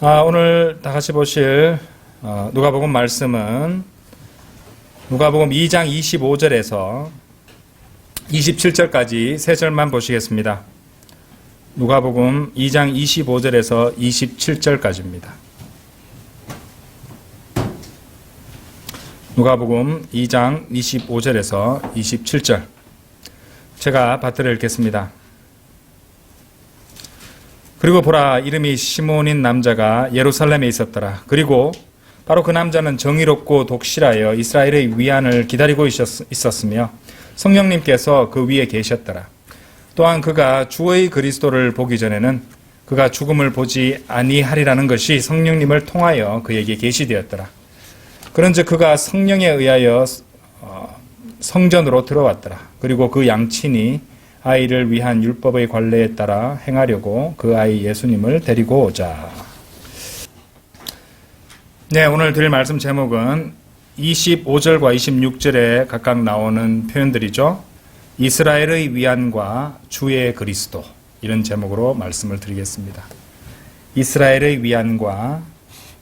오늘 다 같이 보실 누가복음 말씀은 누가복음 2장 25절에서 27절까지 세 절만 보시겠습니다. 누가복음 2장 25절에서 27절까지입니다. 누가복음 2장 25절에서 27절 제가 받들어 읽겠습니다. 그리고 보라, 이름이 시몬인 남자가 예루살렘에 있었더라. 그리고 바로 그 남자는 정의롭고 독실하여 이스라엘의 위안을 기다리고 있었으며 성령님께서 그 위에 계셨더라. 또한 그가 주의 그리스도를 보기 전에는 그가 죽음을 보지 아니하리라는 것이 성령님을 통하여 그에게 계시되었더라. 그런즉 그가 성령에 의하여 성전으로 들어왔더라. 그리고 그 양친이 아이를 위한 율법의 관례에 따라 행하려고 그 아이 예수님을 데리고 오자. 네, 오늘 드릴 말씀 제목은 25절과 26절에 각각 나오는 표현들이죠. 이스라엘의 위안과 주의 그리스도, 이런 제목으로 말씀을 드리겠습니다. 이스라엘의 위안과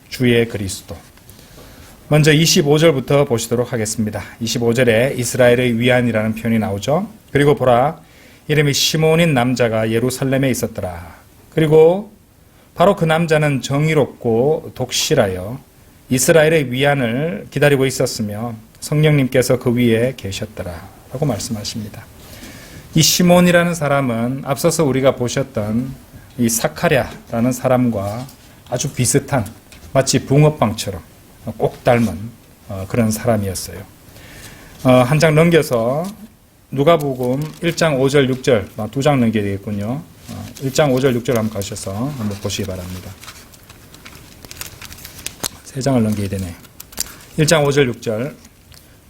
주의 그리스도. 먼저 25절부터 보시도록 하겠습니다. 25절에 이스라엘의 위안이라는 표현이 나오죠. 그리고 보라, 이름이 시몬인 남자가 예루살렘에 있었더라. 그리고 바로 그 남자는 정의롭고 독실하여 이스라엘의 위안을 기다리고 있었으며 성령님께서 그 위에 계셨더라 라고 말씀하십니다. 이 시몬이라는 사람은 앞서서 우리가 보셨던 이 사카랴라는 사람과 아주 비슷한, 마치 붕어빵처럼 꼭 닮은 그런 사람이었어요. 한 장 넘겨서 누가복음 1장 5절 6절 두 장 넘겨야 되겠군요. 1장 5절 6절 한번 가셔서 한번 보시기 바랍니다. 세 장을 넘겨야 되네. 1장 5절 6절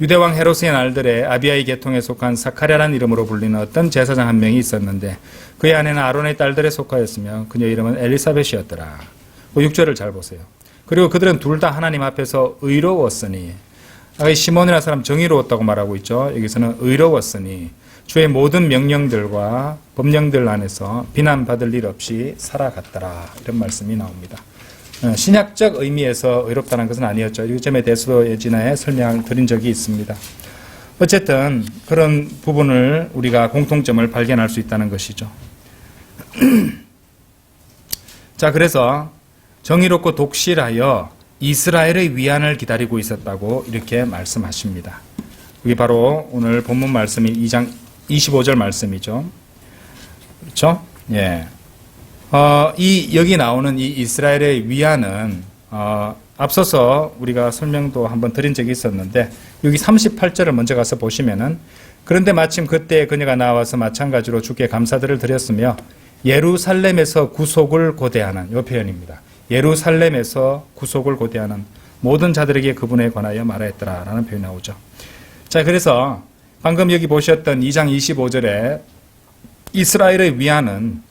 유대왕 헤롯의 날들에 아비야의 계통에 속한 사카랴라는 이름으로 불리는 어떤 제사장 한 명이 있었는데 그의 아내는 아론의 딸들에 속하였으며 그녀의 이름은 엘리사벳이었더라. 6절을 잘 보세요. 그리고 그들은 둘 다 하나님 앞에서 의로웠으니, 이 시몬이라는 사람 정의로웠다고 말하고 있죠. 여기서는 의로웠으니 주의 모든 명령들과 법령들 안에서 비난받을 일 없이 살아갔더라, 이런 말씀이 나옵니다. 신약적 의미에서 의롭다는 것은 아니었죠. 이 점에 대해서도 예전에 설명을 드린 적이 있습니다. 어쨌든 그런 부분을 우리가 공통점을 발견할 수 있다는 것이죠. 자, 그래서 정의롭고 독실하여 이스라엘의 위안을 기다리고 있었다고 이렇게 말씀하십니다. 이게 바로 오늘 본문 말씀인 2장 25절 말씀이죠. 그렇죠? 예. 여기 나오는 이 이스라엘의 위안은, 앞서서 우리가 설명도 한번 드린 적이 있었는데, 여기 38절을 먼저 가서 보시면은, 그런데 마침 그때 그녀가 나와서 마찬가지로 주께 감사들을 드렸으며, 예루살렘에서 구속을 고대하는 이 표현입니다. 예루살렘에서 구속을 고대하는 모든 자들에게 그분에 관하여 말하였더라라는 표현이 나오죠. 자, 그래서 방금 여기 보셨던 2장 25절에 이스라엘의 위안은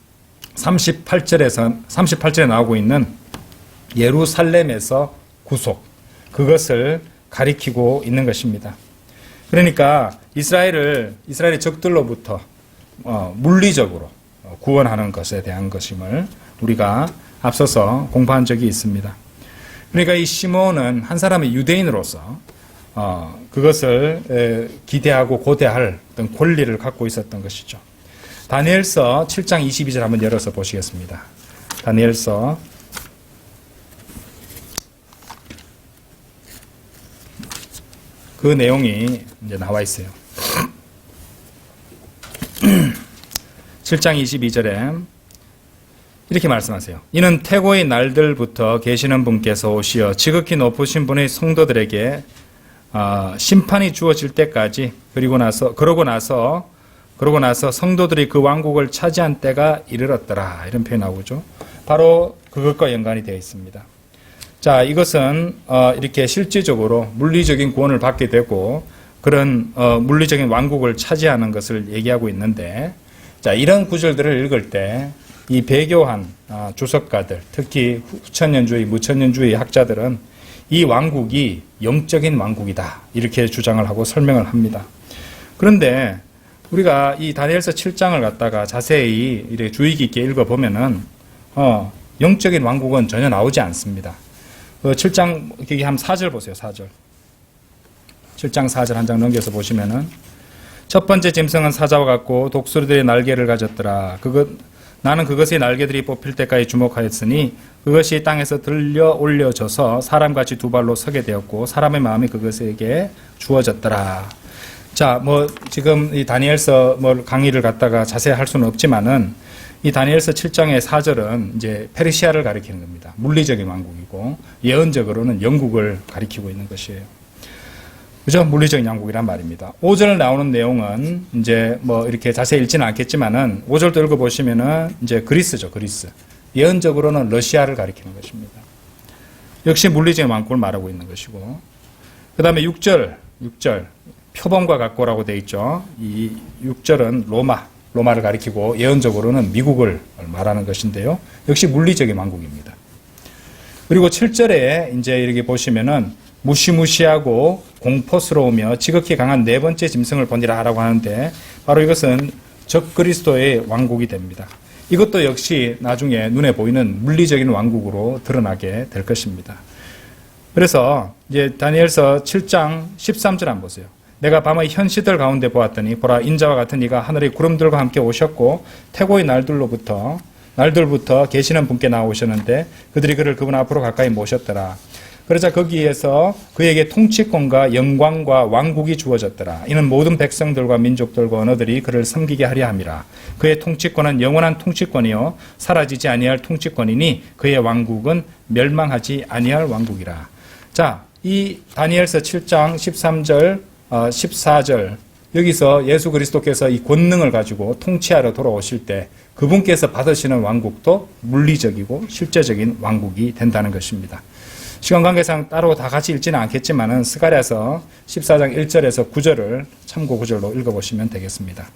38절에 나오고 있는 예루살렘에서 구속, 그것을 가리키고 있는 것입니다. 그러니까 이스라엘의 적들로부터 물리적으로 구원하는 것에 대한 것임을 우리가 앞서서 공부한 적이 있습니다. 그러니까 이 시몬은 한 사람의 유대인으로서 그것을 기대하고 고대할 어떤 권리를 갖고 있었던 것이죠. 다니엘서 7장 22절 한번 열어서 보시겠습니다. 다니엘서 그 내용이 이제 나와 있어요. 7장 22절에 이렇게 말씀하세요. 이는 태고의 날들부터 계시는 분께서 오시어 지극히 높으신 분의 성도들에게 심판이 주어질 때까지 그러고 나서 성도들이 그 왕국을 차지한 때가 이르렀더라, 이런 표현이 나오죠. 바로 그것과 연관이 되어 있습니다. 자, 이것은 이렇게 실질적으로 물리적인 구원을 받게 되고 그런 물리적인 왕국을 차지하는 것을 얘기하고 있는데, 자, 이런 구절들을 읽을 때 이 배교한 주석가들, 특히 후천년주의, 무천년주의 학자들은 이 왕국이 영적인 왕국이다, 이렇게 주장을 하고 설명을 합니다. 그런데 우리가 이 다니엘서 7장을 갖다가 자세히 이렇게 주의 깊게 읽어보면은 영적인 왕국은 전혀 나오지 않습니다. 7장 여기 한 4절 보세요. 4절. 7장 4절 한 장 넘겨서 보시면은 첫 번째 짐승은 사자와 같고 독수리들의 날개를 가졌더라. 나는 그것의 날개들이 뽑힐 때까지 주목하였으니 그것이 땅에서 들려 올려져서 사람같이 두 발로 서게 되었고 사람의 마음이 그것에게 주어졌더라. 자, 지금 이 다니엘서 강의를 갖다가 자세히 할 수는 없지만은 이 다니엘서 7장의 4절은 이제 페르시아를 가리키는 겁니다. 물리적인 왕국이고 예언적으로는 영국을 가리키고 있는 것이에요. 그죠? 물리적인 왕국이란 말입니다. 5절 나오는 내용은 이제 이렇게 자세히 읽지는 않겠지만은 5절도 읽어보시면은 이제 그리스죠, 그리스. 예언적으로는 러시아를 가리키는 것입니다. 역시 물리적인 왕국을 말하고 있는 것이고. 그 다음에 6절, 표범과 같고라고 되어 있죠. 이 6절은 로마를 가리키고 예언적으로는 미국을 말하는 것인데요. 역시 물리적인 왕국입니다. 그리고 7절에 이제 이렇게 보시면은 무시무시하고 공포스러우며 지극히 강한 네 번째 짐승을 보니라 라고 하는데 바로 이것은 적그리스도의 왕국이 됩니다. 이것도 역시 나중에 눈에 보이는 물리적인 왕국으로 드러나게 될 것입니다. 그래서 이제 다니엘서 7장 13절 한번 보세요. 내가 밤의 현시들 가운데 보았더니 보라 인자와 같은 이가 하늘의 구름들과 함께 오셨고 태고의 날들부터 계시는 분께 나오셨는데 그들이 그를 그분 앞으로 가까이 모셨더라. 그러자 거기에서 그에게 통치권과 영광과 왕국이 주어졌더라. 이는 모든 백성들과 민족들과 언어들이 그를 섬기게 하려 함이라. 그의 통치권은 영원한 통치권이요 사라지지 아니할 통치권이니 그의 왕국은 멸망하지 아니할 왕국이라. 자, 이 다니엘서 7장 13절 14절 여기서 예수 그리스도께서 이 권능을 가지고 통치하러 돌아오실 때 그분께서 받으시는 왕국도 물리적이고 실제적인 왕국이 된다는 것입니다. 시간 관계상 따로 다 같이 읽지는 않겠지만은 스가랴서 14장 1절에서 9절을 참고 구절로 읽어보시면 되겠습니다.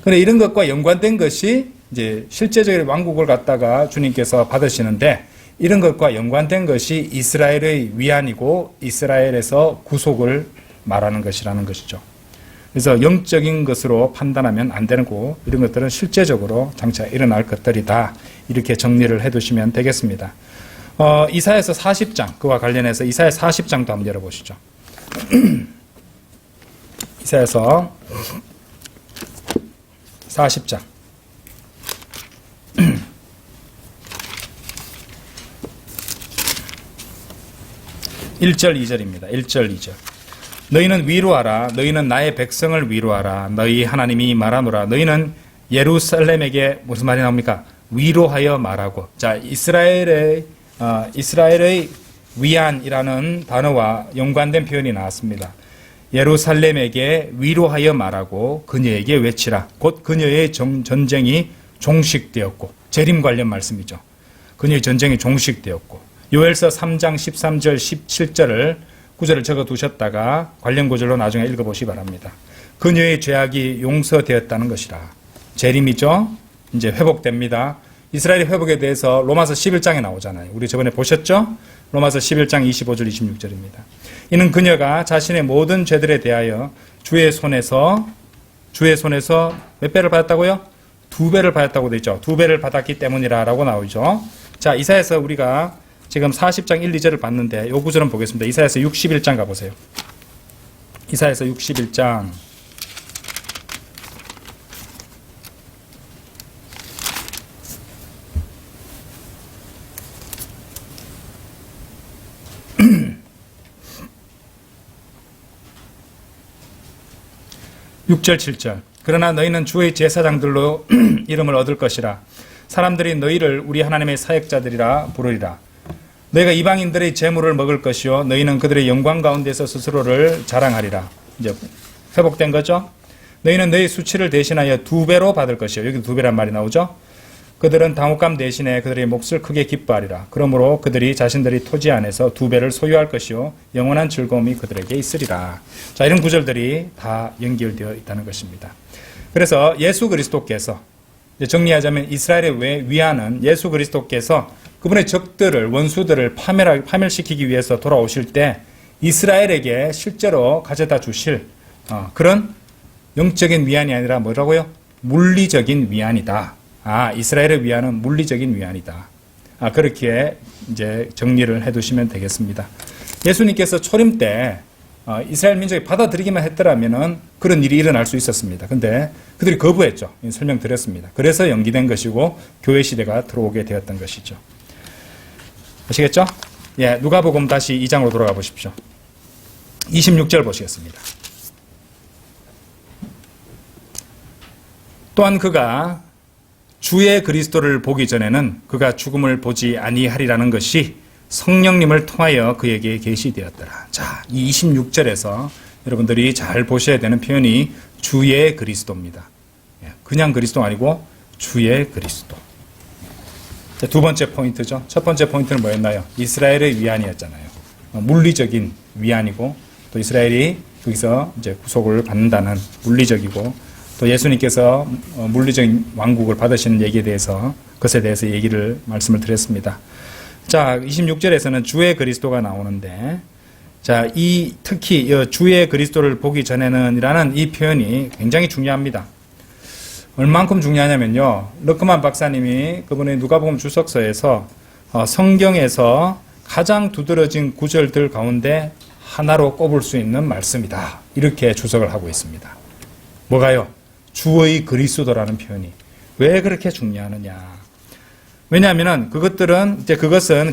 그런데 이런 것과 연관된 것이 이제 실제적인 왕국을 갖다가 주님께서 받으시는데 이런 것과 연관된 것이 이스라엘의 위안이고 이스라엘에서 구속을 말하는 것이라는 것이죠. 그래서 영적인 것으로 판단하면 안 되는 거고 이런 것들은 실제적으로 장차 일어날 것들이다. 이렇게 정리를 해두시면 되겠습니다. 이사야서 40장 그와 관련해서 이사야 40장도 한번 열어보시죠. 이사야서 40장 1절 2절입니다. 1절 2절 너희는 위로하라. 너희는 나의 백성을 위로하라. 너희 하나님이 말하노라. 너희는 예루살렘에게 무슨 말이 나옵니까? 위로하여 말하고. 자, 이스라엘의 위안이라는 단어와 연관된 표현이 나왔습니다. 예루살렘에게 위로하여 말하고 그녀에게 외치라. 곧 그녀의 전쟁이 종식되었고 재림 관련 말씀이죠. 그녀의 전쟁이 종식되었고 요엘서 3장 13절 17절을 구절을 적어두셨다가 관련 구절로 나중에 읽어보시기 바랍니다. 그녀의 죄악이 용서되었다는 것이라. 재림이죠. 이제 회복됩니다. 이스라엘의 회복에 대해서 로마서 11장에 나오잖아요. 우리 저번에 보셨죠? 로마서 11장 25절 26절입니다. 이는 그녀가 자신의 모든 죄들에 대하여 주의 손에서 몇 배를 받았다고요? 2배를 받았다고 되어 있죠. 2배를 받았기 때문이라 라고 나오죠. 자, 이사야서 우리가 지금 40장 1, 2절을 봤는데 요 구절은 보겠습니다. 이사야서 61장 가보세요. 이사야서 61장 6절 7절 그러나 너희는 주의 제사장들로 이름을 얻을 것이라. 사람들이 너희를 우리 하나님의 사역자들이라 부르리라. 너희가 이방인들의 재물을 먹을 것이요 너희는 그들의 영광 가운데서 스스로를 자랑하리라. 이제 회복된 거죠. 너희는 너희 수치를 대신하여 2배로 받을 것이요. 여기 2배란 말이 나오죠. 그들은 당혹감 대신에 그들의 몫을 크게 기뻐하리라. 그러므로 그들이 자신들이 토지 안에서 2배를 소유할 것이요 영원한 즐거움이 그들에게 있으리라. 자, 이런 구절들이 다 연결되어 있다는 것입니다. 그래서 예수 그리스도께서 정리하자면 이스라엘의 위안은 예수 그리스도께서 그분의 적들을 원수들을 파멸시키기 위해서 돌아오실 때 이스라엘에게 실제로 가져다 주실 그런 영적인 위안이 아니라 뭐라고요? 물리적인 위안이다. 이스라엘의 위안은 물리적인 위안이다. 그렇게 이제 정리를 해두시면 되겠습니다. 예수님께서 초림 때 이스라엘 민족이 받아들이기만 했더라면은 그런 일이 일어날 수 있었습니다. 근데 그들이 거부했죠. 설명드렸습니다. 그래서 연기된 것이고 교회 시대가 들어오게 되었던 것이죠. 아시겠죠? 예, 누가복음 다시 2장으로 돌아가 보십시오. 26절 보시겠습니다. 또한 그가 주의 그리스도를 보기 전에는 그가 죽음을 보지 아니하리라는 것이 성령님을 통하여 그에게 계시되었더라. 자, 이 26절에서 여러분들이 잘 보셔야 되는 표현이 주의 그리스도입니다. 그냥 그리스도 아니고 주의 그리스도. 두 번째 포인트죠. 첫 번째 포인트는 뭐였나요? 이스라엘의 위안이었잖아요. 물리적인 위안이고 또 이스라엘이 거기서 이제 구속을 받는다는 물리적이고 또 예수님께서 물리적인 왕국을 받으시는 얘기에 대해서 그것에 대해서 말씀을 드렸습니다. 자, 26절에서는 주의 그리스도가 나오는데 자, 특히 주의 그리스도를 보기 전에는 이라는 이 표현이 굉장히 중요합니다. 얼만큼 중요하냐면요. 르크만 박사님이 그분의 누가복음 주석서에서 성경에서 가장 두드러진 구절들 가운데 하나로 꼽을 수 있는 말씀이다. 이렇게 주석을 하고 있습니다. 뭐가요? 주의 그리스도라는 표현이. 왜 그렇게 중요하느냐. 왜냐하면 그것은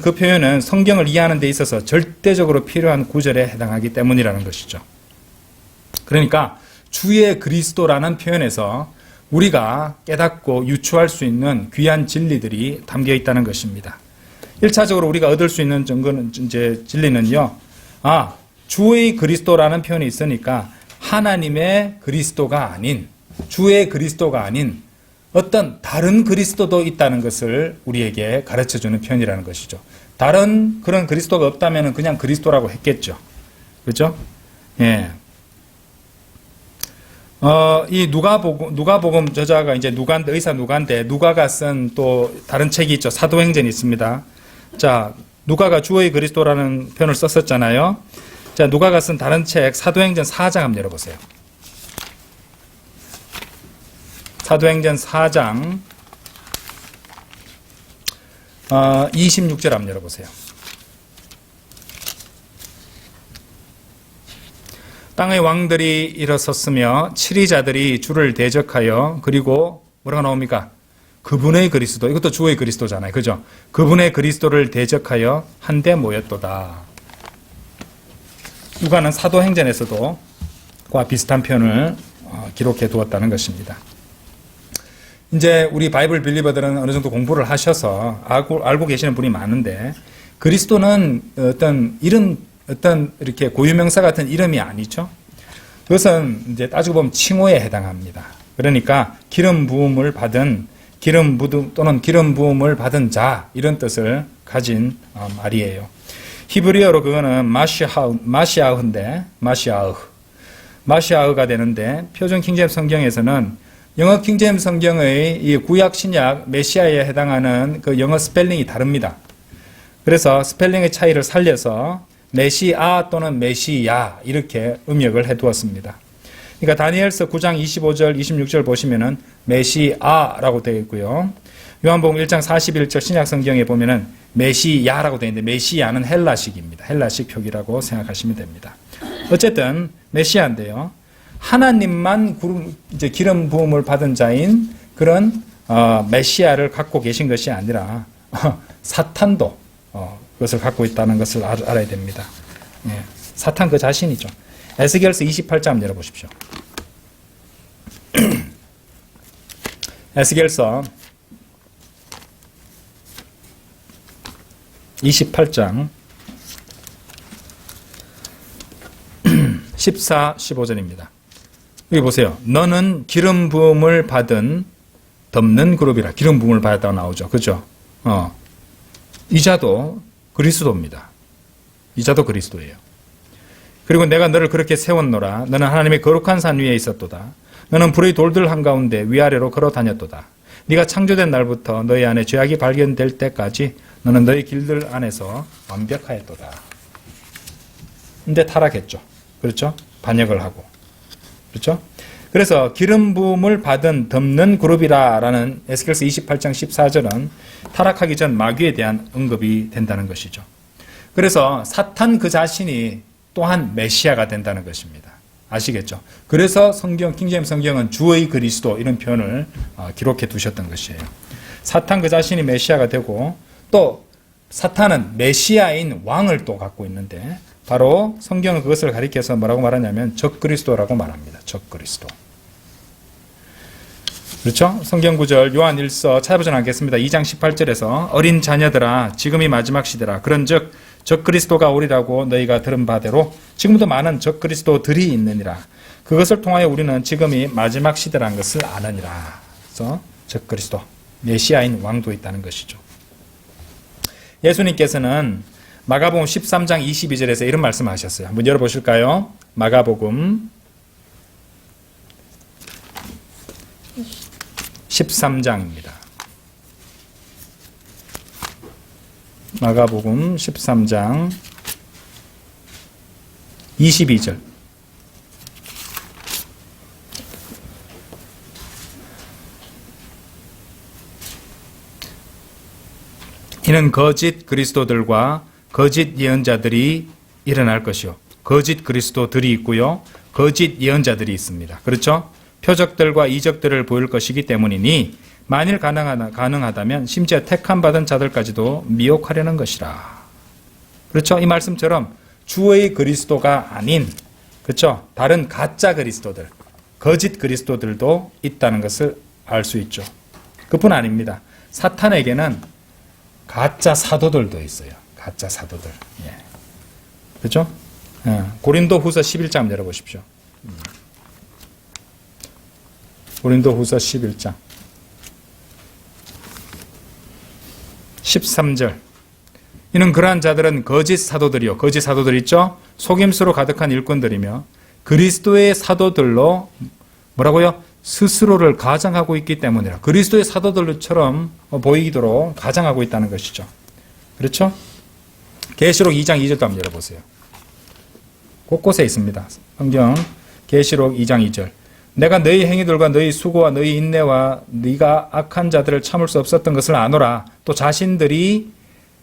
그 표현은 성경을 이해하는 데 있어서 절대적으로 필요한 구절에 해당하기 때문이라는 것이죠. 그러니까 주의 그리스도라는 표현에서 우리가 깨닫고 유추할 수 있는 귀한 진리들이 담겨 있다는 것입니다. 1차적으로 우리가 얻을 수 있는 진리는요. 주의 그리스도라는 표현이 있으니까 하나님의 그리스도가 아닌 주의 그리스도가 아닌 어떤 다른 그리스도도 있다는 것을 우리에게 가르쳐주는 표현이라는 것이죠. 다른 그런 그리스도가 없다면 그냥 그리스도라고 했겠죠. 그렇죠? 예. 이 누가복음 저자가 이제 의사 누가인데 누가가 쓴 또 다른 책이 있죠. 사도행전이 있습니다. 자, 누가가 주의 그리스도라는 표현을 썼었잖아요. 자, 누가가 쓴 다른 책 사도행전 4장 한번 열어보세요. 사도행전 4장 26절 한번 열어보세요. 땅의 왕들이 일어섰으며 치리자들이 주를 대적하여 그리고 뭐라고 나옵니까? 그분의 그리스도, 이것도 주의 그리스도잖아요. 그죠? 그분의 그리스도를 대적하여 한데 모였도다. 누가는 사도행전에서도 그와 비슷한 표현을 기록해 두었다는 것입니다. 이제 우리 바이블 빌리버들은 어느 정도 공부를 하셔서 알고 계시는 분이 많은데 그리스도는 어떤 이렇게 고유명사 같은 이름이 아니죠. 그것은 이제 따지고 보면 칭호에 해당합니다. 그러니까 기름 부음을 받은 또는 기름 부음을 받은 자 이런 뜻을 가진 말이에요. 히브리어로 그거는 마시아흐인데 마시아흐가 되는데 표준 킹제임스 성경에서는 영어 킹제임스 성경의 이 구약 신약 메시아에 해당하는 그 영어 스펠링이 다릅니다. 그래서 스펠링의 차이를 살려서 메시아 또는 메시야 이렇게 음역을 해두었습니다. 그러니까 다니엘서 9장 25절 26절 보시면은 메시아라고 되어 있고요. 요한복음 1장 41절 신약 성경에 보면은 메시야라고 되어 있는데 메시야는 헬라식입니다. 헬라식 표기라고 생각하시면 됩니다. 어쨌든 메시아인데요. 하나님만 이제 기름 부음을 받은 자인 그런 메시아를 갖고 계신 것이 아니라 사탄도 그것을 갖고 있다는 것을 알아야 됩니다. 예, 사탄 그 자신이죠. 에스겔서 28장 열어보십시오. 에스겔서 28장 14, 15절입니다. 여기 보세요. 너는 기름 부음을 받은 덮는 그룹이라. 기름 부음을 받았다고 나오죠. 그죠? 이자도 그리스도입니다. 이자도 그리스도예요. 그리고 내가 너를 그렇게 세웠노라. 너는 하나님의 거룩한 산 위에 있었도다. 너는 불의 돌들 한가운데 위아래로 걸어 다녔도다. 네가 창조된 날부터 너희 안에 죄악이 발견될 때까지 너는 너희 길들 안에서 완벽하였도다. 근데 타락했죠. 그렇죠? 반역을 하고. 그렇죠? 그래서 기름 부음을 받은 덮는 그룹이라라는 에스겔서 28장 14절은 타락하기 전 마귀에 대한 언급이 된다는 것이죠. 그래서 사탄 그 자신이 또한 메시아가 된다는 것입니다. 아시겠죠? 그래서 킹제임스 성경은 주의 그리스도 이런 표현을 기록해 두셨던 것이에요. 사탄 그 자신이 메시아가 되고 또 사탄은 메시아인 왕을 또 갖고 있는데 바로 성경은 그것을 가리켜서 뭐라고 말하냐면 적그리스도라고 말합니다. 적그리스도. 그렇죠? 성경 구절 요한일서 찾아보진 않겠습니다. 2장 18절에서 어린 자녀들아 지금이 마지막 시대라. 그런즉 적그리스도가 오리라고 너희가 들은 바대로 지금도 많은 적그리스도들이 있느니라. 그것을 통하여 우리는 지금이 마지막 시대라는 것을 아느니라. 그래서 적그리스도, 메시아인 왕도 있다는 것이죠. 예수님께서는 마가복음 13장 22절에서 이런 말씀하셨어요. 한번 열어보실까요? 마가복음 13장입니다. 마가복음 13장 22절. 이는 거짓 그리스도들과 거짓 예언자들이 일어날 것이요. 거짓 그리스도들이 있고요. 거짓 예언자들이 있습니다. 그렇죠? 표적들과 이적들을 보일 것이기 때문이니 만일 가능하다면 심지어 택함 받은 자들까지도 미혹하려는 것이라. 그렇죠? 이 말씀처럼 주의 그리스도가 아닌, 그렇죠? 다른 가짜 그리스도들, 거짓 그리스도들도 있다는 것을 알 수 있죠. 그뿐 아닙니다. 사탄에게는 가짜 사도들도 있어요. 가짜 사도들. 예. 그렇죠? 고린도후서 11장 열어보십시오. 고린도후서 11장 13절. 이는 그러한 자들은 거짓 사도들이요. 거짓 사도들 있죠? 속임수로 가득한 일꾼들이며 그리스도의 사도들로 뭐라고요? 스스로를 가장하고 있기 때문이라. 그리스도의 사도들처럼 보이도록 가장하고 있다는 것이죠. 그렇죠? 계시록 2장 2절도 한번 열어보세요. 곳곳에 있습니다. 성경 계시록 2장 2절. 내가 너희 행위들과 너희 수고와 너희 인내와 네가 악한 자들을 참을 수 없었던 것을 아노라. 또 자신들이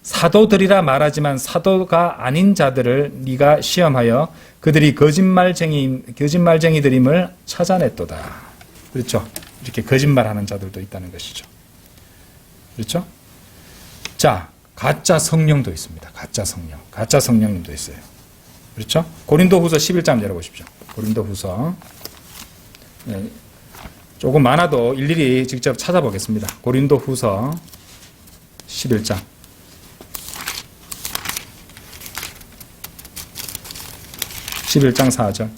사도들이라 말하지만 사도가 아닌 자들을 네가 시험하여 그들이 거짓말쟁이들임을 찾아냈도다. 그렇죠? 이렇게 거짓말하는 자들도 있다는 것이죠. 그렇죠? 자, 가짜 성령도 있습니다. 가짜 성령. 가짜 성령님도 있어요. 그렇죠? 고린도후서 11장 열어보십시오. 고린도후서. 네, 조금 많아도 일일이 직접 찾아보겠습니다. 고린도후서 11장. 11장 4절.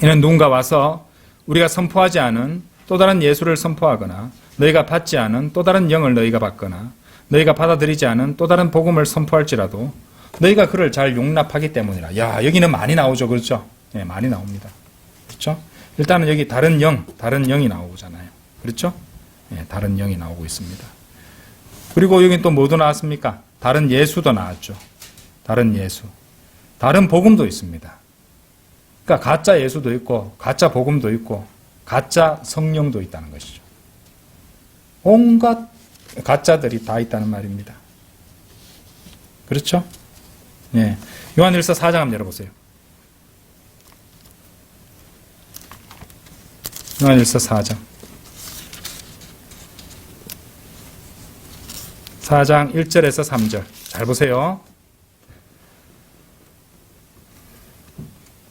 이는 누군가 와서 우리가 선포하지 않은 또 다른 예수를 선포하거나 너희가 받지 않은 또 다른 영을 너희가 받거나 너희가 받아들이지 않은 또 다른 복음을 선포할지라도 너희가 그를 잘 용납하기 때문이라. 야, 여기는 많이 나오죠. 그렇죠? 네, 많이 나옵니다. 그렇죠? 일단은 여기 다른 영이 나오잖아요. 그렇죠? 네, 다른 영이 나오고 있습니다. 그리고 여기 또 뭐도 나왔습니까? 다른 예수도 나왔죠. 다른 예수. 다른 복음도 있습니다. 그러니까 가짜 예수도 있고 가짜 복음도 있고 가짜 성령도 있다는 것이죠. 온갖 가짜들이 다 있다는 말입니다. 그렇죠? 네. 요한일서 4장 한번 열어보세요. 요한일서 4장. 4장 1절에서 3절. 잘 보세요.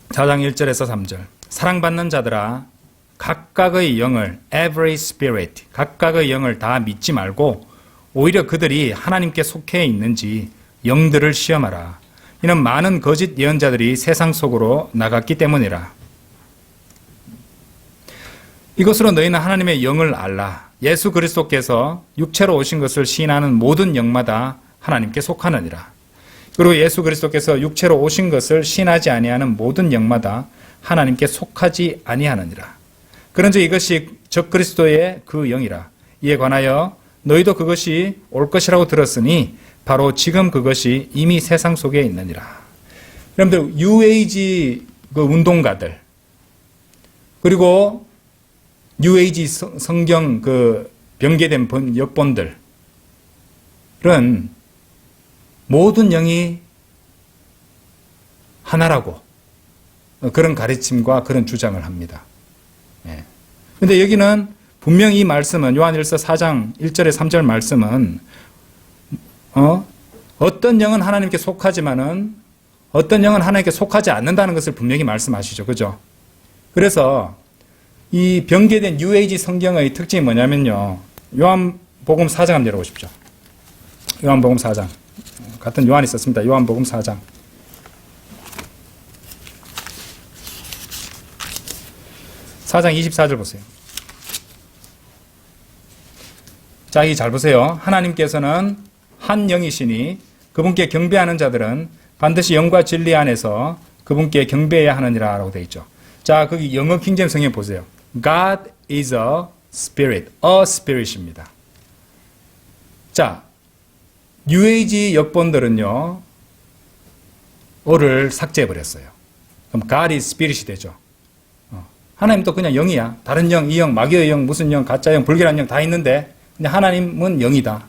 4장 1절에서 3절. 사랑받는 자들아 각각의 영을 every spirit 각각의 영을 다 믿지 말고 오히려 그들이 하나님께 속해 있는지 영들을 시험하라. 이는 많은 거짓 예언자들이 세상 속으로 나갔기 때문이라. 이것으로 너희는 하나님의 영을 알라. 예수 그리스도께서 육체로 오신 것을 시인하는 모든 영마다 하나님께 속하느니라. 그리고 예수 그리스도께서 육체로 오신 것을 시인하지 아니하는 모든 영마다 하나님께 속하지 아니하느니라. 그런즉 이것이 적그리스도의 그 영이라. 이에 관하여 너희도 그것이 올 것이라고 들었으니 바로 지금 그것이 이미 세상 속에 있느니라. 여러분들 UAG 그 운동가들 그리고 뉴에이지 성경 그 변개된 역본들은 모든 영이 하나라고 그런 가르침과 그런 주장을 합니다. 그런데 여기는 분명히 이 말씀은 요한일서 4장 1절에 3절 말씀은 어떤 영은 하나님께 속하지만은 어떤 영은 하나님께 속하지 않는다는 것을 분명히 말씀하시죠. 그죠? 그래서 이 변개된 뉴에이지 성경의 특징이 뭐냐면요. 요한복음 4장 한번 열어보십시오. 요한복음 4장. 같은 요한이 썼습니다. 요한복음 4장. 4장 24절 보세요. 자, 이 잘 보세요. 하나님께서는 한 영이시니 그분께 경배하는 자들은 반드시 영과 진리 안에서 그분께 경배해야 하느니라 라고 되어 있죠. 자, 거기 영어 킹제임스 성경 보세요. God is a spirit입니다. 자, 뉴에이지 역본들은요, 어를 삭제해버렸어요. 그럼 God is spirit이 되죠. 하나님도 그냥 영이야. 다른 영, 이 영, 마귀의 영, 무슨 영, 가짜 영, 불결한 영 다 있는데, 근데 하나님은 영이다.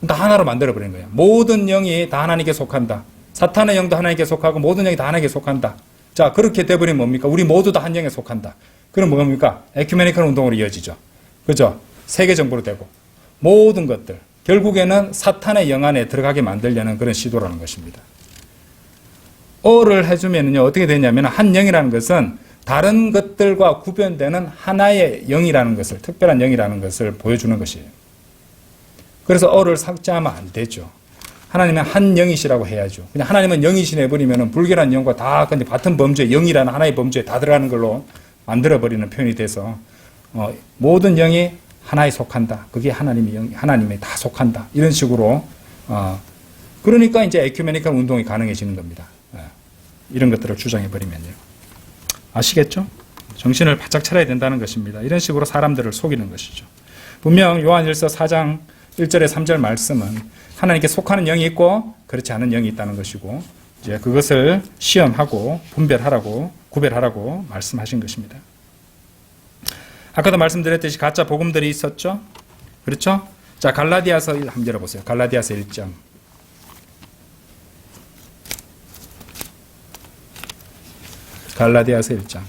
다 하나로 만들어버린 거예요. 모든 영이 다 하나님께 속한다. 사탄의 영도 하나님께 속하고 모든 영이 다 하나님께 속한다. 자, 그렇게 돼버리면 뭡니까? 우리 모두 다 한 영에 속한다. 그럼 뭡니까? 에큐메니컬 운동으로 이어지죠. 그죠? 세계 정부로 되고. 모든 것들. 결국에는 사탄의 영 안에 들어가게 만들려는 그런 시도라는 것입니다. 어를 해주면요, 어떻게 되냐면, 한 영이라는 것은 다른 것들과 구별되는 하나의 영이라는 것을, 특별한 영이라는 것을 보여주는 것이에요. 그래서 어를 삭제하면 안 되죠. 하나님은 한 영이시라고 해야죠. 그냥 하나님은 영이시네 해버리면 불결한 영과 다 같은 범죄, 영이라는 하나의 범죄에 다 들어가는 걸로 만들어버리는 표현이 돼서 모든 영이 하나에 속한다. 그게 하나님의 영, 하나님에 다 속한다. 이런 식으로 그러니까 이제 에큐메니컬 운동이 가능해지는 겁니다. 이런 것들을 주장해버리면요. 아시겠죠? 정신을 바짝 차려야 된다는 것입니다. 이런 식으로 사람들을 속이는 것이죠. 분명 요한일서 4장 1절에 3절 말씀은 하나님께 속하는 영이 있고 그렇지 않은 영이 있다는 것이고 이제 그것을 시험하고 분별하라고 구별하라고 말씀하신 것입니다. 아까도 말씀드렸듯이 가짜 복음들이 있었죠? 그렇죠? 자, 갈라디아서 한번 열어보세요. 갈라디아서 1장. 갈라디아서 1장.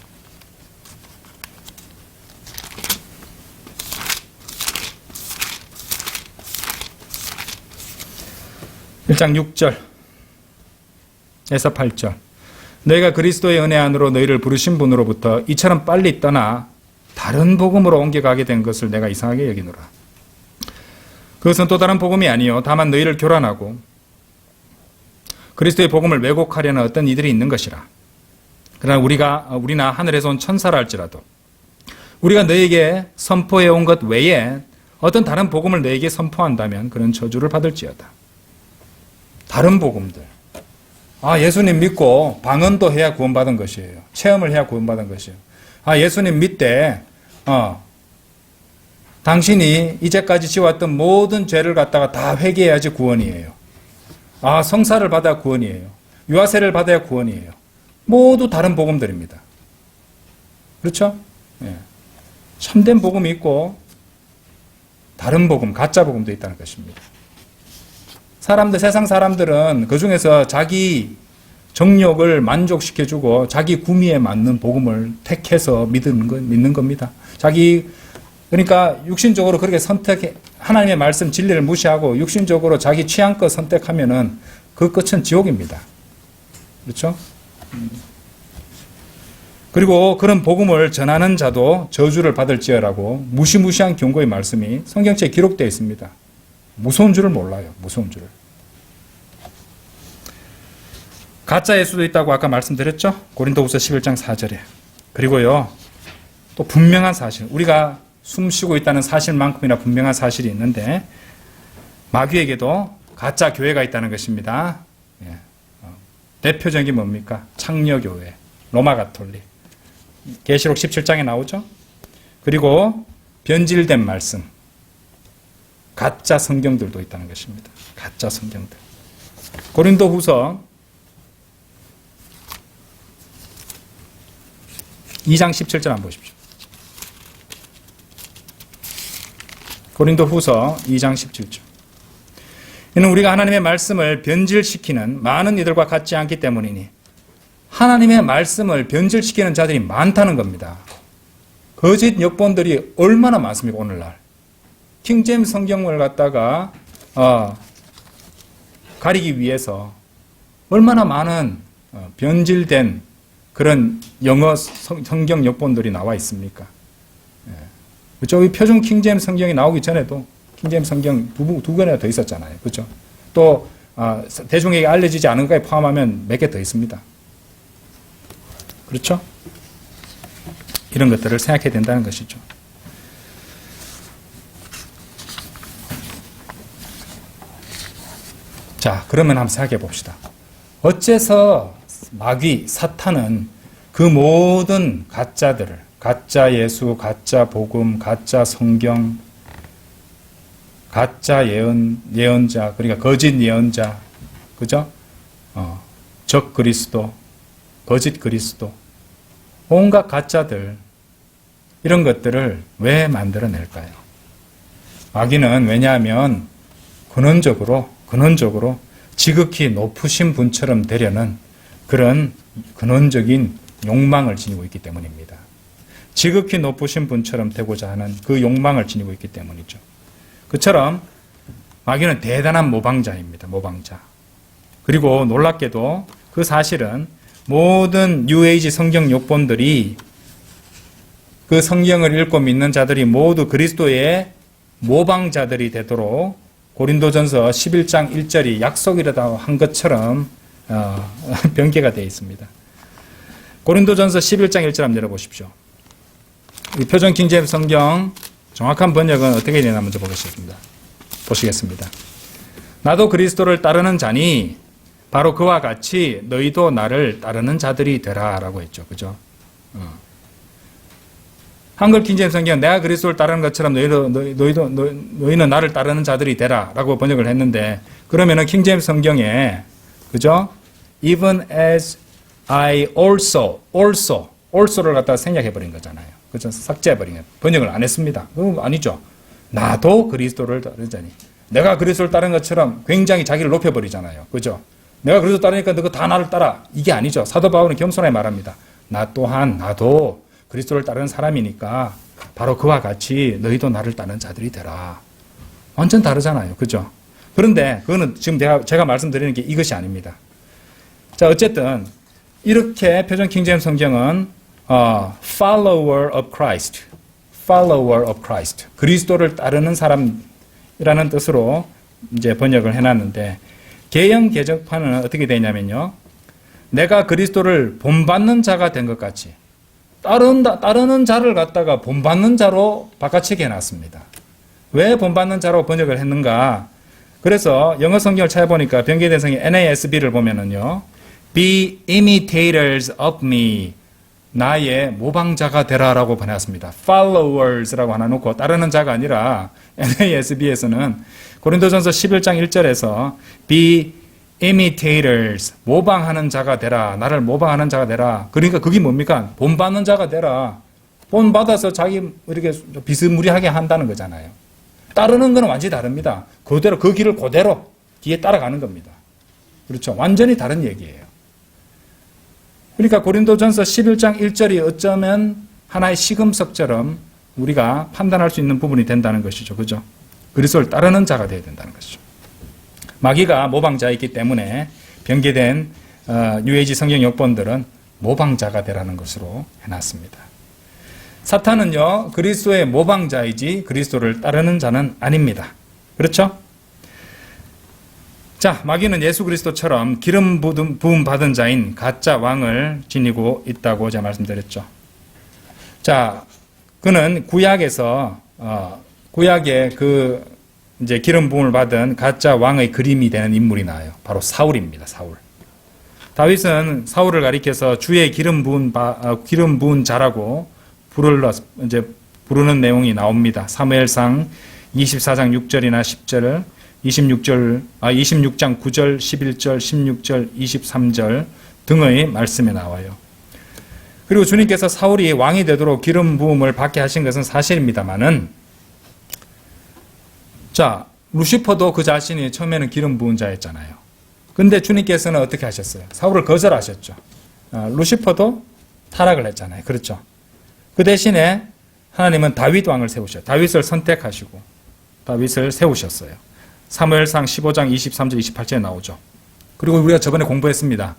1장 6절에서 8절. 너희가 그리스도의 은혜 안으로 너희를 부르신 분으로부터 이처럼 빨리 떠나 다른 복음으로 옮겨가게 된 것을 내가 이상하게 여기노라. 그것은 또 다른 복음이 아니요 다만 너희를 교란하고 그리스도의 복음을 왜곡하려는 어떤 이들이 있는 것이라. 그러나 우리나 하늘에서 온 천사라 할지라도 우리가 너희에게 선포해 온 것 외에 어떤 다른 복음을 너희에게 선포한다면 그런 저주를 받을지어다. 다른 복음들. 예수님 믿고 방언도 해야 구원받은 것이에요. 체험을 해야 구원받은 것이에요. 예수님 믿되 당신이 이제까지 지어왔던 모든 죄를 갖다가 다 회개해야지 구원이에요. 성사를 받아야 구원이에요. 유아세를 받아야 구원이에요. 모두 다른 복음들입니다. 그렇죠? 예. 참된 복음이 있고 다른 복음, 가짜 복음도 있다는 것입니다. 세상 사람들은 그 중에서 자기 정욕을 만족시켜주고 자기 구미에 맞는 복음을 택해서 믿는 겁니다. 그러니까 육신적으로 그렇게 하나님의 말씀 진리를 무시하고 육신적으로 자기 취향껏 선택하면은 그 끝은 지옥입니다. 그렇죠? 그리고 그런 복음을 전하는 자도 저주를 받을지어라고 무시무시한 경고의 말씀이 성경책에 기록되어 있습니다. 무서운 줄을 몰라요. 무서운 줄을. 가짜 예수도 있다고 아까 말씀드렸죠? 고린도후서 11장 4절에. 그리고요, 또 분명한 사실, 우리가 숨쉬고 있다는 사실만큼이나 분명한 사실이 있는데 마귀에게도 가짜 교회가 있다는 것입니다. 대표적인 게 뭡니까? 창녀교회, 로마가톨릭, 계시록 17장에 나오죠? 그리고 변질된 말씀, 가짜 성경들도 있다는 것입니다. 가짜 성경들. 고린도후서 2장 17절 한번 보십시오. 고린도후서 2장 17절. 이는 우리가 하나님의 말씀을 변질시키는 많은 이들과 같지 않기 때문이니 하나님의 말씀을 변질시키는 자들이 많다는 겁니다. 거짓 역본들이 얼마나 많습니까, 오늘날. 킹제임스 성경을 갖다가 가리기 위해서 얼마나 많은 변질된 그런 영어 성경 역본들이 나와 있습니까? 그렇죠? 이 표준 킹제임스 성경이 나오기 전에도 킹제임스 성경 두 권이나 더 있었잖아요. 그렇죠? 또 대중에게 알려지지 않은 것까지 포함하면 몇 개 더 있습니다. 그렇죠? 이런 것들을 생각해야 된다는 것이죠. 자, 그러면 한번 생각해 봅시다. 어째서 마귀, 사탄은 그 모든 가짜들을, 가짜 예수, 가짜 복음, 가짜 성경, 가짜 예언자, 그러니까 거짓 예언자, 그죠? 적 그리스도, 거짓 그리스도, 온갖 가짜들, 이런 것들을 왜 만들어낼까요? 마귀는 왜냐하면 근원적으로 지극히 높으신 분처럼 되려는 그런 근원적인 욕망을 지니고 있기 때문입니다. 지극히 높으신 분처럼 되고자 하는 그 욕망을 지니고 있기 때문이죠. 그처럼 마귀는 대단한 모방자입니다. 모방자. 그리고 놀랍게도 그 사실은 모든 뉴에이지 성경 역본들이 그 성경을 읽고 믿는 자들이 모두 그리스도의 모방자들이 되도록 고린도전서 11장 1절이 약속이라고 한 것처럼 변개가 되어 있습니다. 고린도전서 11장 1절 한번 열어보십시오. 이 표준 킹제임스 성경 정확한 번역은 어떻게 되나 먼저 보시겠습니다. 나도 그리스도를 따르는 자니 바로 그와 같이 너희도 나를 따르는 자들이 되라 라고 했죠. 그죠? 한글 킹제임스 성경은 내가 그리스도를 따르는 것처럼 너희는 나를 따르는 자들이 되라 라고 번역을 했는데, 그러면은 킹제임스 성경에, 그죠? Even as I also를 갖다가 생략해버린 거잖아요. 그죠? 삭제해버린 거예요. 번역을 안 했습니다. 그건 아니죠. 나도 그리스도를 따르는 자니. 내가 그리스도를 따르는 것처럼 굉장히 자기를 높여버리잖아요. 그죠? 내가 그리스도 따르니까 너가 다 나를 따라. 이게 아니죠. 사도 바울은 겸손하게 말합니다. 나도 그리스도를 따르는 사람이니까 바로 그와 같이 너희도 나를 따르는 자들이 되라. 완전 다르잖아요. 그죠? 그런데 그거는 지금 제가 말씀드리는 게 이것이 아닙니다. 자, 어쨌든 이렇게 표준 킹제임스 성경은 follower of Christ, 그리스도를 따르는 사람이라는 뜻으로 이제 번역을 해놨는데, 개역 개정판은 어떻게 되냐면요, 내가 그리스도를 본받는 자가 된 것 같이 따르는 자를 갖다가 본받는 자로 바꿔치기 해놨습니다. 왜 본받는 자로 번역을 했는가? 그래서 영어 성경을 찾아보니까 변개된 성경 NASB를 보면은요, be imitators of me, 나의 모방자가 되라라고 번역했습니다. followers라고 하나 놓고 따르는 자가 아니라 NASB에서는 고린도전서 11장 1절에서 be imitators, 모방하는 자가 되라. 나를 모방하는 자가 되라. 그러니까 그게 뭡니까? 본받는 자가 되라. 본받아서 자기 이렇게 비스무리하게 한다는 거잖아요. 따르는 건 완전히 다릅니다. 그대로 그 길을 그대로 뒤에 따라가는 겁니다. 그렇죠? 완전히 다른 얘기예요. 그러니까 고린도전서 11장 1절이 어쩌면 하나의 시금석처럼 우리가 판단할 수 있는 부분이 된다는 것이죠. 그죠? 그리스도를 따르는 자가 되어야 된다는 것이죠. 마귀가 모방자이기 때문에 변개된 뉴에이지 성경 역본들은 모방자가 되라는 것으로 해놨습니다. 사탄은요, 그리스도의 모방자이지 그리스도를 따르는 자는 아닙니다. 그렇죠? 자, 마귀는 예수 그리스도처럼 기름 부음 받은 자인 가짜 왕을 지니고 있다고 제가 말씀드렸죠. 자, 그는 구약에서 구약의 이제 기름 부음을 받은 가짜 왕의 그림이 되는 인물이 나와요. 바로 사울입니다. 사울. 다윗은 사울을 가리켜서 주의 기름 부은 자라고 부르는 내용이 나옵니다. 사무엘상 24장 6절이나 10절, 26장 9절, 11절, 16절, 23절 등의 말씀에 나와요. 그리고 주님께서 사울이 왕이 되도록 기름 부음을 받게 하신 것은 사실입니다만은 자, 루시퍼도 그 자신이 처음에는 기름 부은 자였잖아요. 근데 주님께서는 어떻게 하셨어요? 사울을 거절하셨죠. 루시퍼도 타락을 했잖아요. 그렇죠? 그 대신에 하나님은 다윗 왕을 세우셨어요. 다윗을 선택하시고 다윗을 세우셨어요. 사무엘상 15장 23절 28절에 나오죠. 그리고 우리가 저번에 공부했습니다.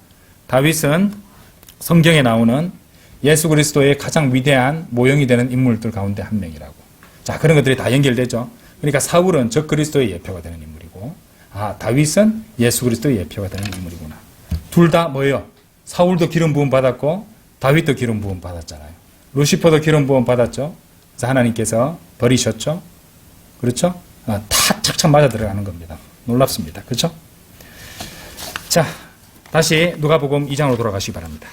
다윗은 성경에 나오는 예수 그리스도의 가장 위대한 모형이 되는 인물들 가운데 한 명이라고. 자, 그런 것들이 다 연결되죠. 그러니까 사울은 적 그리스도의 예표가 되는 인물이고, 다윗은 예수 그리스도의 예표가 되는 인물이구나. 둘 다 뭐예요? 사울도 기름 부음 받았고 다윗도 기름 부음 받았잖아요. 루시퍼도 기름 부음 받았죠. 그래서 하나님께서 버리셨죠. 그렇죠? 다 착착 맞아 들어가는 겁니다. 놀랍습니다. 그렇죠? 자, 다시 누가복음 2장으로 돌아가시기 바랍니다.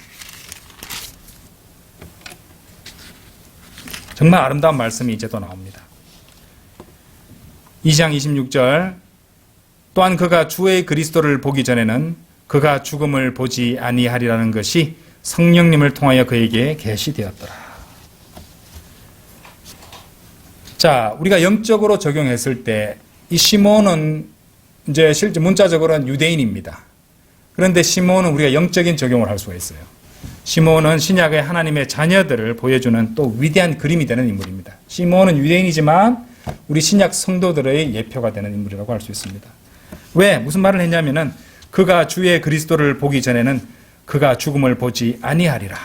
정말 아름다운 말씀이 이제 또 나옵니다. 2장 26절, 또한 그가 주의 그리스도를 보기 전에는 그가 죽음을 보지 아니하리라는 것이 성령님을 통하여 그에게 계시되었더라. 자, 우리가 영적으로 적용했을 때 이 시몬은 이제 실제 문자적으로는 유대인입니다. 그런데 시몬은 우리가 영적인 적용을 할 수가 있어요. 시몬은 신약의 하나님의 자녀들을 보여주는 또 위대한 그림이 되는 인물입니다. 시몬은 유대인이지만 우리 신약 성도들의 예표가 되는 인물이라고 할 수 있습니다. 왜? 무슨 말을 했냐면은 그가 주의 그리스도를 보기 전에는 그가 죽음을 보지 아니하리라.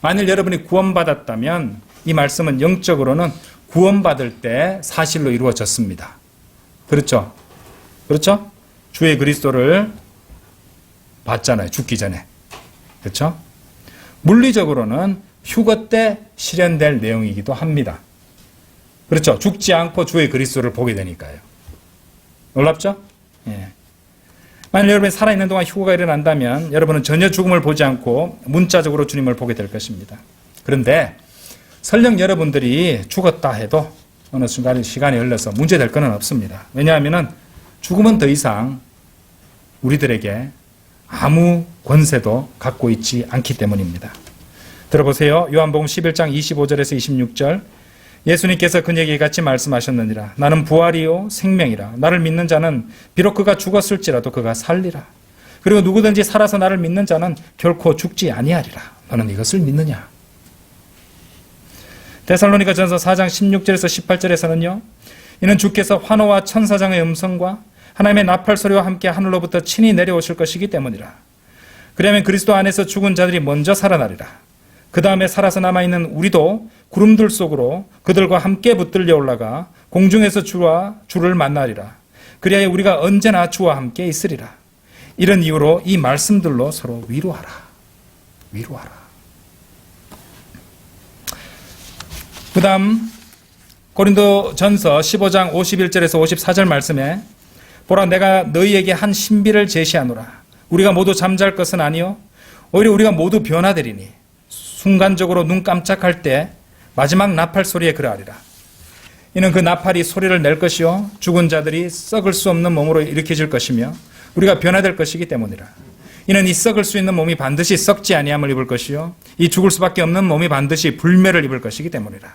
만일 여러분이 구원받았다면 이 말씀은 영적으로는 구원받을 때 사실로 이루어졌습니다. 그렇죠? 그렇죠? 주의 그리스도를 봤잖아요. 죽기 전에. 그렇죠? 물리적으로는 휴거 때 실현될 내용이기도 합니다. 그렇죠? 죽지 않고 주의 그리스도를 보게 되니까요. 놀랍죠? 예. 만일 여러분이 살아있는 동안 휴거가 일어난다면 여러분은 전혀 죽음을 보지 않고 문자적으로 주님을 보게 될 것입니다. 그런데 설령 여러분들이 죽었다 해도 어느 순간 시간이 흘러서 문제될 건 없습니다. 왜냐하면 죽음은 더 이상 우리들에게 아무 권세도 갖고 있지 않기 때문입니다. 들어보세요. 요한복음 11장 25절에서 26절, 예수님께서 그에게 같이 말씀하셨느니라. 나는 부활이요 생명이라. 나를 믿는 자는 비록 그가 죽었을지라도 그가 살리라. 그리고 누구든지 살아서 나를 믿는 자는 결코 죽지 아니하리라. 너는 이것을 믿느냐? 데살로니가전서 4장 16절에서 18절에서는요. 이는 주께서 환호와 천사장의 음성과 하나님의 나팔 소리와 함께 하늘로부터 친히 내려오실 것이기 때문이라. 그러면 그리스도 안에서 죽은 자들이 먼저 살아나리라. 그 다음에 살아서 남아있는 우리도 구름들 속으로 그들과 함께 붙들려 올라가 공중에서 주를 만나리라. 그리하여 우리가 언제나 주와 함께 있으리라. 이런 이유로 이 말씀들로 서로 위로하라. 위로하라. 그 다음 고린도전서 15장 51절에서 54절 말씀에 보라 내가 너희에게 한 신비를 제시하노라. 우리가 모두 잠잘 것은 아니요 오히려 우리가 모두 변화되리니 순간적으로 눈 깜짝할 때 마지막 나팔 소리에 그러하리라. 이는 그 나팔이 소리를 낼 것이요 죽은 자들이 썩을 수 없는 몸으로 일으켜질 것이며 우리가 변화될 것이기 때문이라. 이는 이 썩을 수 있는 몸이 반드시 썩지 아니함을 입을 것이요 이 죽을 수밖에 없는 몸이 반드시 불멸을 입을 것이기 때문이라.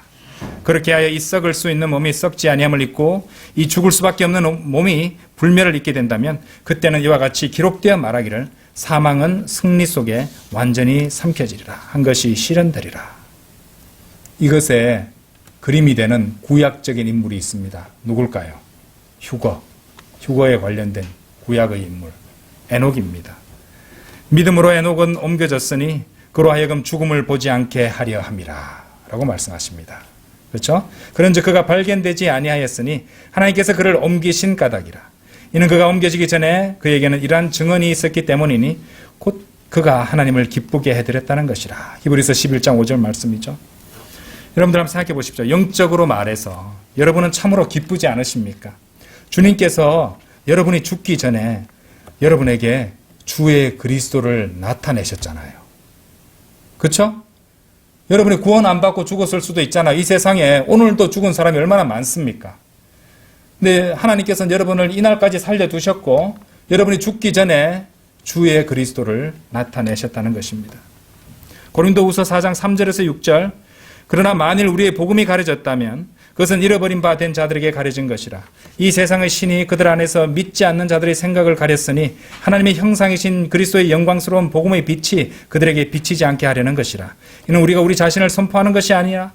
그렇게 하여 이 썩을 수 있는 몸이 썩지 아니함을 입고 이 죽을 수밖에 없는 몸이 불멸을 입게 된다면 그때는 이와 같이 기록되어 말하기를 사망은 승리 속에 완전히 삼켜지리라 한 것이 실현되리라. 이것에 그림이 되는 구약적인 인물이 있습니다. 누굴까요? 휴거에 관련된 구약의 인물 에녹입니다. 믿음으로 에녹은 옮겨졌으니 그로 하여금 죽음을 보지 않게 하려 함이라 라고 말씀하십니다. 그렇죠? 그런즉 그가 발견되지 아니하였으니 하나님께서 그를 옮기신 까닭이라. 이는 그가 옮겨지기 전에 그에게는 이러한 증언이 있었기 때문이니 곧 그가 하나님을 기쁘게 해드렸다는 것이라. 히브리서 11장 5절 말씀이죠. 여러분들 한번 생각해 보십시오. 영적으로 말해서 여러분은 참으로 기쁘지 않으십니까? 주님께서 여러분이 죽기 전에 여러분에게 주의 그리스도를 나타내셨잖아요. 그렇죠? 여러분이 구원 안 받고 죽었을 수도 있잖아요. 이 세상에 오늘도 죽은 사람이 얼마나 많습니까? 근데 하나님께서는 여러분을 이날까지 살려두셨고 여러분이 죽기 전에 주의 그리스도를 나타내셨다는 것입니다. 고린도후서 4장 3절에서 6절, 그러나 만일 우리의 복음이 가려졌다면 그것은 잃어버린 바 된 자들에게 가려진 것이라. 이 세상의 신이 그들 안에서 믿지 않는 자들의 생각을 가렸으니 하나님의 형상이신 그리스도의 영광스러운 복음의 빛이 그들에게 비치지 않게 하려는 것이라. 이는 우리가 우리 자신을 선포하는 것이 아니라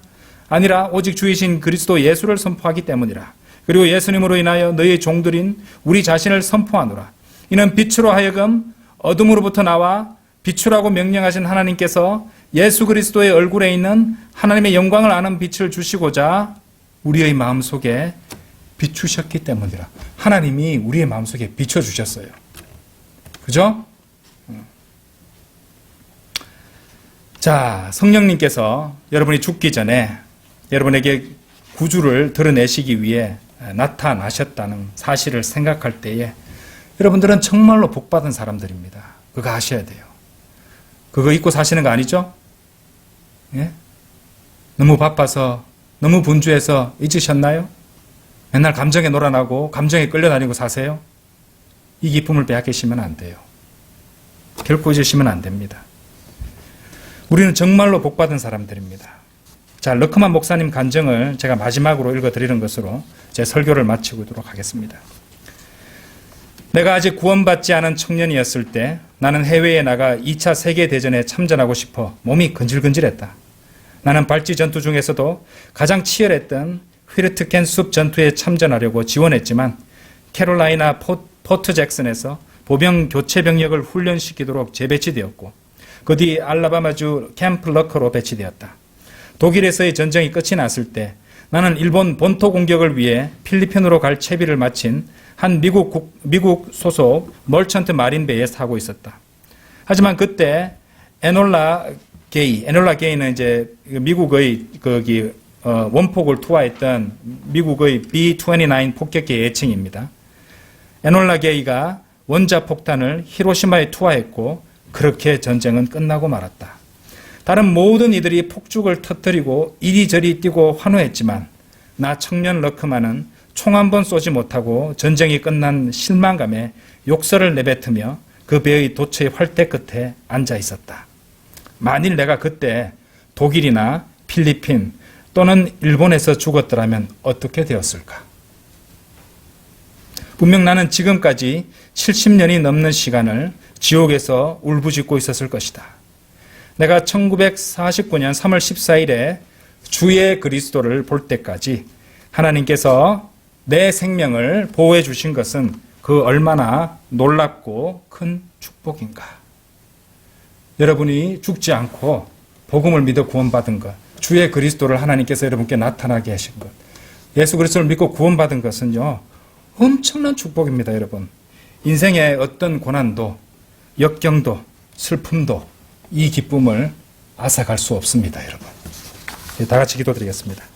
오직 주이신 그리스도 예수를 선포하기 때문이라. 그리고 예수님으로 인하여 너희의 종들인 우리 자신을 선포하노라. 이는 빛으로 하여금 어둠으로부터 나와 비추라고 명령하신 하나님께서 예수 그리스도의 얼굴에 있는 하나님의 영광을 아는 빛을 주시고자 우리의 마음속에 비추셨기 때문이라. 하나님이 우리의 마음속에 비춰주셨어요. 그죠? 자, 성령님께서 여러분이 죽기 전에 여러분에게 구주를 드러내시기 위해 나타나셨다는 사실을 생각할 때에 여러분들은 정말로 복받은 사람들입니다. 그거 아셔야 돼요. 그거 잊고 사시는 거 아니죠? 예? 너무 바빠서, 너무 분주해서 잊으셨나요? 맨날 감정에 놀아나고 감정에 끌려다니고 사세요? 이 기쁨을 빼앗기시면 안 돼요. 결코 잊으시면 안 됩니다. 우리는 정말로 복받은 사람들입니다. 자, 러크만 목사님 간증을 제가 마지막으로 읽어드리는 것으로 제 설교를 마치도록 하겠습니다. 내가 아직 구원받지 않은 청년이었을 때 나는 해외에 나가 2차 세계대전에 참전하고 싶어 몸이 근질근질했다. 나는 발찌 전투 중에서도 가장 치열했던 휘르트켄 숲 전투에 참전하려고 지원했지만 캐롤라이나 포트 잭슨에서 보병 교체 병력을 훈련시키도록 재배치되었고 그 뒤 알라바마주 캠프 러커로 배치되었다. 독일에서의 전쟁이 끝이 났을 때 나는 일본 본토 공격을 위해 필리핀으로 갈 채비를 마친 한 미국 소속 멀천트 마린배에 타고 있었다. 하지만 그때 에놀라 게이는 이제 미국의 원폭을 투하했던 미국의 B-29 폭격기 애칭입니다. 에놀라 게이가 원자 폭탄을 히로시마에 투하했고 그렇게 전쟁은 끝나고 말았다. 다른 모든 이들이 폭죽을 터뜨리고 이리저리 뛰고 환호했지만 나 청년 러크만은 총 한 번 쏘지 못하고 전쟁이 끝난 실망감에 욕설을 내뱉으며 그 배의 도처의 활대 끝에 앉아 있었다. 만일 내가 그때 독일이나 필리핀 또는 일본에서 죽었더라면 어떻게 되었을까? 분명 나는 지금까지 70년이 넘는 시간을 지옥에서 울부짖고 있었을 것이다. 내가 1949년 3월 14일에 주의 그리스도를 볼 때까지 하나님께서 내 생명을 보호해 주신 것은 그 얼마나 놀랍고 큰 축복인가. 여러분이 죽지 않고 복음을 믿어 구원받은 것, 주의 그리스도를 하나님께서 여러분께 나타나게 하신 것, 예수 그리스도를 믿고 구원받은 것은요 엄청난 축복입니다. 여러분, 인생의 어떤 고난도 역경도 슬픔도 이 기쁨을 앗아갈 수 없습니다. 여러분, 다 같이 기도드리겠습니다.